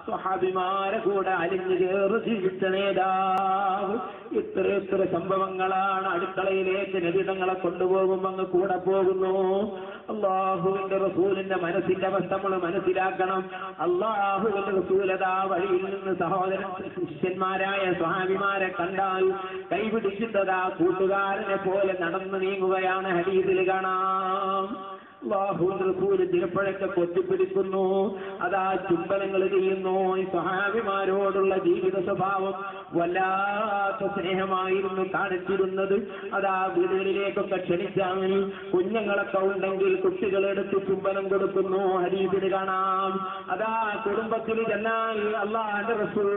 സ്വഹാബിമാരെ കൂടെ അലിഞ്ഞു കയറി ജീവിച്ച നേതാവ്. ഇത്ര സംഭവങ്ങളാണ്. അടുക്കളയിലേക്ക് നബി തങ്ങളെ കൊണ്ടുപോകും, അങ്ങ് കൂടെ പോകുന്നു. അള്ളാഹുവിന്റെ റസൂലിന്റെ മനസ്സിന്റെ അവസ്ഥ നമ്മൾ മനസ്സിലാക്കണം. അള്ളാഹുവിന്റെ റസൂലതാ വഴിയിൽ നിന്ന് സഹോദരൻ ശിഷ്യന്മാരായ സ്വഹാബിമാരെ കണ്ടാൽ കൈപിടിക്കുന്നതാ കൂട്ടുകാരനെ പോലെ നടന്നു നീങ്ങുകയാണ്. ഹദീസിൽ കാണാം. അല്ലാഹുവിന്റെ റസൂൽ ചിലപ്പോഴൊക്കെ കൊത്തിപ്പിടിക്കുന്നു, അതാ ചുംബനങ്ങൾ ചെയ്യുന്നു. ഈ സ്വഹാബിമാരോടുള്ള ജീവിത സ്വഭാവം വല്ലാത്ത സ്നേഹമായിരുന്നു കാണിച്ചിരുന്നത്. അതാ വീടുകളിലേക്കൊക്കെ ക്ഷണിച്ചാൽ കുഞ്ഞുങ്ങളൊക്കെ ഉണ്ടെങ്കിൽ കുട്ടികളെടുത്ത് ചുംബനം കൊടുക്കുന്നു. ഹദീസിൽ കാണാം. അതാ കുടുംബത്തിൽ ചെന്നാൽ അല്ലാഹുവിന്റെ റസൂൽ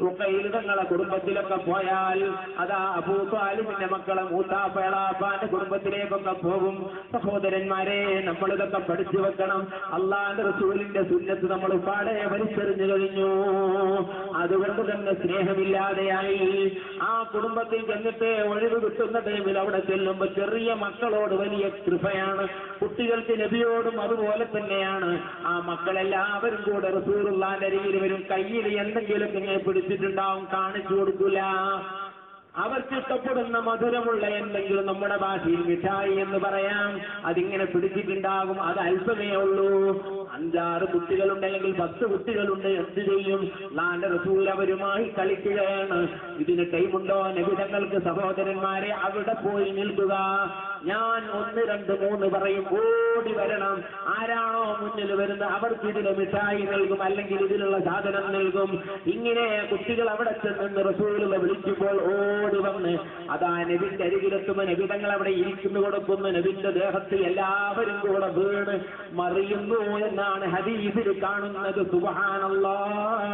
റുഖൈൽ തങ്ങളെ കുടുംബത്തിലൊക്കെ പോയാൽ അതാ അബൂ ത്വാലിബിന്റെ മക്കളെ മൂത്താപ്പ എളാപ്പാന്റെ കുടുംബത്തിലേക്കൊക്കെ പോകും. സഹോദരൻ നമ്മളിതൊക്കെ പഠിച്ചു വെക്കണം. അള്ളാഹുവിന്റെ റസൂലിന്റെ സുന്നത്ത് നമ്മൾ പാടെ വലിച്ചെറിഞ്ഞു കഴിഞ്ഞു. അതുകൊണ്ട് തന്നെ സ്നേഹമില്ലാതെയായി. ആ കുടുംബത്തിൽ ചെന്നിട്ട് ഒഴിവ് കിട്ടുന്ന ടൈമിൽ അവിടെ ചെല്ലുമ്പോൾ ചെറിയ മക്കളോട് വലിയ കൃപയാണ്. കുട്ടികൾക്ക് നബിയോടും അതുപോലെ തന്നെയാണ്. ആ മക്കളെല്ലാവരും കൂടെ റസൂലുള്ളാഹിന്റെ അരികിൽ വരും. കയ്യിൽ എന്തെങ്കിലും ഇങ്ങനെ പിടിച്ചിട്ടുണ്ടാവും, കാണിച്ചു കൊടുക്കില്ല. അവർക്ക് ഇഷ്ടപ്പെടുന്ന മധുരമുള്ള എന്തെങ്കിലും, നമ്മുടെ ഭാഷയിൽ മിഠായി എന്ന് പറയാം, അതിങ്ങനെ പിടിച്ചിട്ടുണ്ടാകും. അത് അല്പമേ ഉള്ളൂ. 5-6 കുട്ടികളുണ്ട്, അല്ലെങ്കിൽ 10 കുട്ടികളുണ്ട്. എന്ത് ചെയ്യും? അല്ലാഹുവിന്റെ റസൂൽ അവരുമായി കളിക്കുകയാണ്. ഇതിന് ടൈമുണ്ടോ നബി തങ്ങൾക്ക്? സഹോദരന്മാരെ, അവിടെ പോയി നിൽക്കുക. ഞാൻ 1, 2, 3 പറയും, ഓടി വരണം. ആരാണോ മുന്നിൽ വരുന്നത് അവർക്ക് ഇതിന് മിഠായി നൽകും, അല്ലെങ്കിൽ ഇതിലുള്ള സാധനം നൽകും. ഇങ്ങനെ കുട്ടികൾ അവിടെ ചെന്ന് റസൂലിനെ വിളിക്കുമ്പോൾ ഓടി വന്ന് അതാ നബിന്റെ അരികിലെത്തുമ്പോൾ നബി തങ്ങൾ അവിടെ ഇരിക്കുന്നു കൊടുക്കുന്നു. നബിന്റെ ദേഹത്ത് എല്ലാവരും കൂടെ വീണ് മറിയുന്നു എന്നാണ് ഹദീസിൽ കാണുന്നത്. സുബ്ഹാനല്ലാഹ്.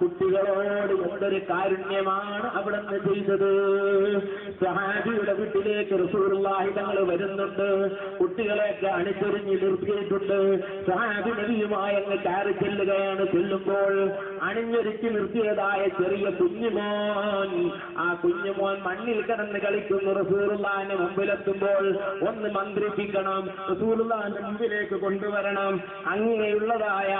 കുട്ടികളോട് എന്തൊരു കാരുണ്യമാണ് അവിടെ നിന്ന് ചെയ്തത്. സ്വഹാബിയുടെ വീട്ടിലേക്ക് റസൂലുള്ളാഹി തങ്ങൾ വരുന്നുണ്ട്. കുട്ടികളെയൊക്കെ അണിച്ചൊരിഞ്ഞ് നിർത്തിയിട്ടുണ്ട്. സ്വഹാബി നബിയുമായി അങ്ങ് കയറി ചെല്ലുകയാണ്. ചെല്ലുമ്പോൾ അണിഞ്ഞൊരുക്കി നിർത്തിയതായ ചെറിയ കുഞ്ഞുമോൻ, ആ കുഞ്ഞുമോൻ മണ്ണിൽ കിടന്ന് കളിക്കുന്നു. റസൂലുള്ളാഹിന്റെ മുമ്പിലെത്തുമ്പോൾ ഒന്ന് മന്ത്രിപ്പിക്കണം, റസൂലുള്ളാഹിന്റെ മുമ്പിലേക്ക് കൊണ്ടുവരണം. അങ്ങനെയുള്ളതായ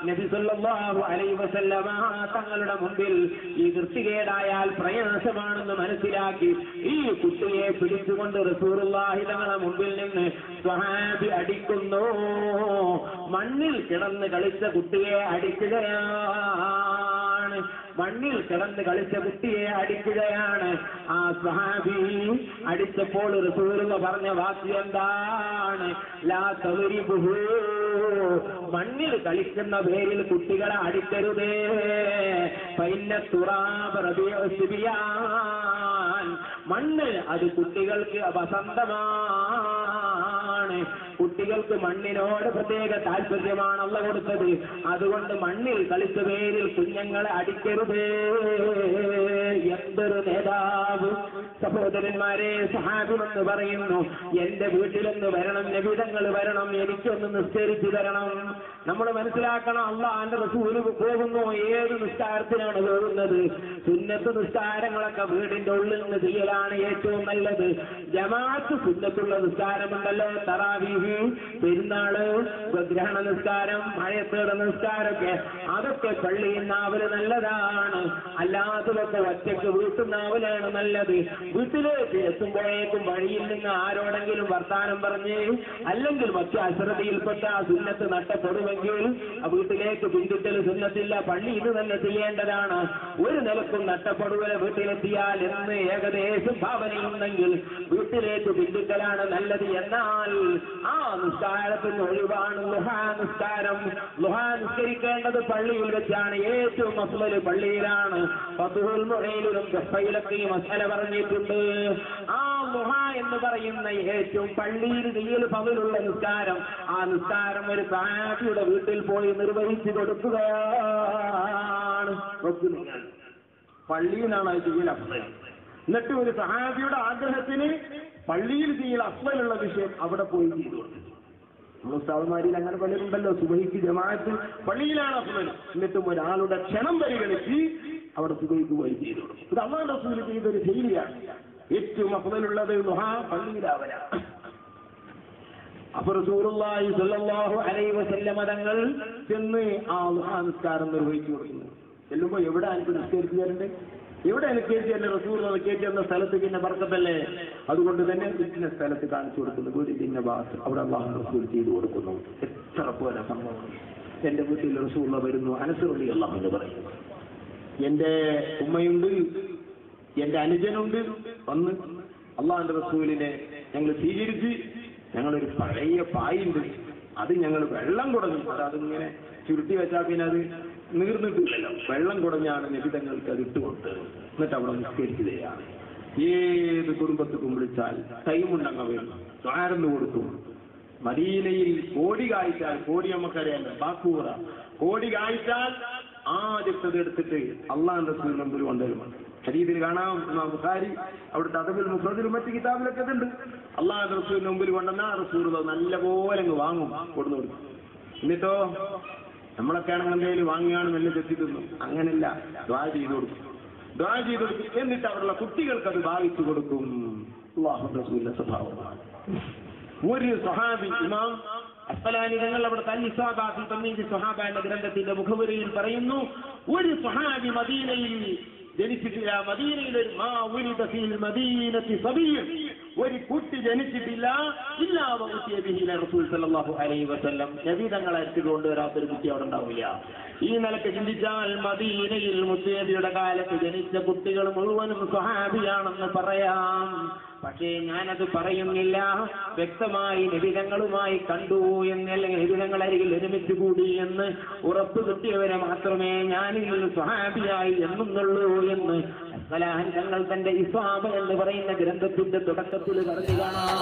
നബി സല്ലല്ലാഹു അലൈഹി വസല്ലമ തങ്ങളുടെ മുമ്പിൽ ഈ വൃത്തികേടായാൽ പ്രയാസമാണെന്ന് മനസ്സിലാക്കി ഈ കുട്ടിയെ പിടിച്ചുകൊണ്ട് റസൂലുള്ളാഹി തങ്ങളുടെ മുമ്പിൽ നിന്ന് സ്വഹാബി അടിക്കുന്നു. മണ്ണിൽ കിടന്ന് കളിച്ച കുട്ടിയെ അടിക്കുകയാണ്. മണ്ണിൽ കിടന്ന് കളിച്ച കുട്ടിയെ അടിക്കുകയാണ്. ആ സ്വഹാബി അടിച്ചപ്പോൾ റസൂലുള്ളാഹി പറഞ്ഞ വാക്ക് എന്താണ്? ലാ തവരിബുഹു. മണ്ണിൽ കളിക്കുന്ന പേരിൽ കുട്ടികളെ അടിക്കരുതേ. ഫൈന തുറാബ റബീഉ സിബിയാൻ. മണ്ണ് അത് കുട്ടികൾക്ക് വസന്തമാണ്. കുട്ടികൾക്ക് മണ്ണിനോട് പ്രത്യേക താല്പര്യമാണ് അല്ലാഹു കൊടുത്തത്. അതുകൊണ്ട് മണ്ണിൽ കളിച്ച പേരിൽ കുഞ്ഞുങ്ങളെ അടിക്കരുതേ. എന്തൊരു നേതാവ്! സഹോദരന്മാരെ, സഹാബി എന്ന് പറയുന്നു, എന്റെ വീട്ടിലൊന്ന് വരണം, നബി തങ്ങൾ വരണം, എനിക്കൊന്ന് നിസ്കരിച്ചു തരണം. നമ്മൾ മനസ്സിലാക്കണം, അല്ലാഹുവിന്റെ റസൂൽ പോകുന്നു. ഏത് നിസ്കാരത്തിനാണ് പോകുന്നത്? സുന്നത്ത് നിസ്കാരങ്ങളൊക്കെ വീടിന്റെ ഉള്ളിൽ നിന്ന് ചെയ്യലാണ് ഏറ്റവും നല്ലത്. ജമാഅത്ത് സുന്നത്തുള്ള നിസ്കാരമുണ്ടല്ലോ, തറാവീഹ്, പെരുന്നാള്, ഗ്രഹണ നിസ്കാരം, മഴയത്തേടെ നിസ്കാരമൊക്കെ, അതൊക്കെ പള്ളിയിൽ നാവല് നല്ലതാണ്. അല്ലാത്തതൊക്കെ ഒറ്റയ്ക്ക് വീട്ടിൽ നാവലാണ് നല്ലത്. വീട്ടിലേക്ക് എത്തുമ്പോഴേക്കും വഴിയിൽ നിന്ന് ആരോടെങ്കിലും വർത്താനം പറഞ്ഞ് അല്ലെങ്കിൽ മറ്റു അശ്രദ്ധയിൽപ്പെട്ട ആ സുന്നത്ത് നഷ്ടപ്പെടുമെങ്കിൽ ആ വീട്ടിലേക്ക് പിന്തുട്ടൽ സുന്നത്തില്ല, പള്ളിയിൽ തന്നെ ചെയ്യേണ്ടതാണ്. ഒരു നിലക്കും നഷ്ടപ്പെടുകയെ വീട്ടിലെത്തിയാൽ എന്ന് ഏകദേശം ഭാവനയുണ്ടെങ്കിൽ വീട്ടിലേക്ക് പിന്തുട്ടലാണ് നല്ലത്. എന്നാൽ ആ നിസ്കാരത്തിന് ഒഴിവാണ് ളുഹാ നിസ്കാരം. ളുഹാ നിസ്കരിക്കേണ്ടത് പള്ളിയിൽ വെച്ചാണ്. ഏറ്റവും അഫ്ളൽ പള്ളിയിലാണ്. ഫത്ഹുൽ മുഈനിലും ഗഫയിലൊക്കെ ഈ മസല പറഞ്ഞിട്ടുണ്ട്. ആ ളുഹാ എന്ന് പറയുന്ന ഏറ്റവും പള്ളിയിൽ ചെയ്യൽ പകലുള്ള നിസ്കാരം, ആ നിസ്കാരം ഒരു സഹാബിയുടെ വീട്ടിൽ പോയി നിർവഹിച്ചു കൊടുക്കുകയാണ്. പള്ളിയിലാണ് അത് ചെയ്യൽ അഫ്ളൽ. എന്നിട്ട് ഒരു സഹാബിയുടെ ആഗ്രഹത്തിന് പള്ളിയിൽ ചെയ്യൽ അഫ്ളലുള്ള വിഷയം അവിടെ പോയി ചെയ്തു കൊടുത്തു. നമ്മൾ ഉസ്താദുമാരിൽ അങ്ങനെ പലരുണ്ടല്ലോ, സുബഹിക്ക് ജമാഅത്ത് പള്ളിയിലാണ് അഫ്ളൽ. എന്നിട്ടും ഒരാളുടെ ക്ഷണം പരിഗണിച്ച് അവിടെ സുബഹിക്ക് പോയി ചെയ്തു കൊടുക്കും. ഇത് അല്ലാഹുവിന്റെ റസൂൽ ചെയ്തൊരു ശൈലിയാണ്. ഏറ്റവും അഫ്ളലുള്ളത് ളുഹാ പള്ളിയിലാവലാണ്. അപ്പൊ റസൂലുള്ളാഹി സ്വല്ലല്ലാഹു അലൈഹി വസല്ലമ തങ്ങൾ ചെന്ന് ആ ദുഹാ നിസ്കാരം നിർവഹിച്ചു കൊടുക്കുന്നു. ചെല്ലുമ്പോ എവിടെ എനിക്ക് നിസ്കരിച്ചു തരണ്ടേ, എവിടെ നിസ്കരിച്ചു തരണ്ടേ? റസൂൽ നിസ്കരിച്ചു തരുന്ന സ്ഥലത്ത് പിന്നെ ബർക്കത്തല്ലേ, അതുകൊണ്ട് തന്നെ ഇന്ന സ്ഥലത്ത് കാണിച്ചു കൊടുക്കുന്നു. വീടിന്റെ ഇന്ന ഭാഗത്ത് അവിടെ അല്ലാഹു റസൂൽ ചെയ്തു കൊടുക്കുന്നു. എത്ര പോലെ സംഭവം. എന്റെ വീട്ടിൽ റസൂൽ വരുന്നു, അനസ് റളിയല്ലാഹു അൻഹു പറയുന്നു, എന്റെ ഉമ്മയുണ്ട്, എന്റെ അനുജനുണ്ട്, വന്ന് അള്ളാഹുവിന്റെ റസൂലിനെ ഞങ്ങൾ സ്വീകരിച്ച്, ഞങ്ങളൊരു പഴയ പായുണ്ട്, അത് ഞങ്ങൾ വെള്ളം കുടഞ്ഞു, അതിങ്ങനെ ചുരുട്ടി വെച്ചാൽ പിന്നെ അത് നീർന്നിട്ടില്ലല്ലോ, വെള്ളം കുടഞ്ഞാണ് നബിതങ്ങൾക്ക് അത് ഇട്ടുകൊടുത്തത്. എന്നിട്ട് അവിടെ നിസ്കരിച്ചു തരാണ്. ഏത് കുടുംബത്തിലും വിളിച്ചാൽ ടൈമുണ്ടങ്ങ വരും, ദ്വാരന്ന് കൊടുക്കും. മദീനയിൽ കോടി കായ്ച്ചാൽ, കോടി നമുക്കറിയാം, ബാക്കൂറ, കോടി കായ്ച്ചാൽ ആദ്യത്തത് എടുത്തിട്ട് അള്ളാഹുവിന്റെ റസൂലിന്റെ മുമ്പിൽ കൊണ്ടുവരുമാണ്. ഹദീസിൽ കാണാം, ഇമാം ബുഖാരി അവിടുത്തെ അദബുൽ മുഫ്രദിലും മറ്റു കിതാബിലൊക്കെ ഉണ്ട്. അള്ളാഹുവിന്റെ റസൂലിന്റെ മുമ്പിൽ കൊണ്ടുവന്ന റസൂൽ നല്ല പോലെ അങ്ങ് വാങ്ങും, കൊടുന്നു കൊടുക്കും. എന്നിട്ടോ നമ്മളൊക്കെ ആണെങ്കിൽ എന്തെങ്കിലും വാങ്ങിയാണ് നല്ല ചെത്തി തിന്നു, അങ്ങനെയല്ല, ദ്വാ ചെയ്തു കൊടുക്കും, ദ്വാ ചെയ്തു കൊടുക്കും. എന്നിട്ട് അവരുടെ കുട്ടികൾക്ക് അത് ഭാവിച്ചു കൊടുക്കും. അല്ലാഹുവിന്റെ റസൂലിന്റെ സ്വഭാവമാണ്. ഒരു സ്വഹാബി ഇമാം അസ്സലാനി തങ്ങൾ അവിടെ തൽ-ഇസാബാത്തിൽ തമീദ് സ്വഹാബ എന്ന ഗ്രന്ഥത്തിന്റെ മുഖവരിയിൽ പറയുന്നു, ഒരു സ്വഹാബി മദീനയിൽ ജനിച്ചിട്ടില്ല, മദീനയിൽ ഒരു കുട്ടി ജനിച്ചിട്ടില്ല, റസൂൽ സല്ലല്ലാഹു അലൈഹി വസല്ലം നബി തങ്ങളെ കൊണ്ടുവരാത്തൊരു കുട്ടി അവിടെ ഉണ്ടാവില്ല. ഈ നിലക്ക് ചിന്തിച്ചാൽ മദീനയിൽ മുത്തനബിയുടെ കാലത്ത് ജനിച്ച കുട്ടികൾ മുഴുവനും സ്വഹാബിയാണെന്ന് പറയാം. പക്ഷേ ഞാനത് പറയുന്നില്ല. വ്യക്തമായി നബിതങ്ങളുമായി കണ്ടു എന്ന്, അല്ലെങ്കിൽ നബിതങ്ങളരികിൽ ഒരുമിച്ച് കൂടി എന്ന് ഉറപ്പ് കിട്ടിയവരെ മാത്രമേ ഞാനിൽ സ്വഹാബിയായി എന്നുള്ളൂ എന്ന് അസ്സലാഹൻ തങ്ങൾ തന്റെ ഇസ്വാബ എന്ന് പറയുന്ന ഗ്രന്ഥത്തിന്റെ തുടക്കത്തിൽ പറഞ്ഞു കാണാം.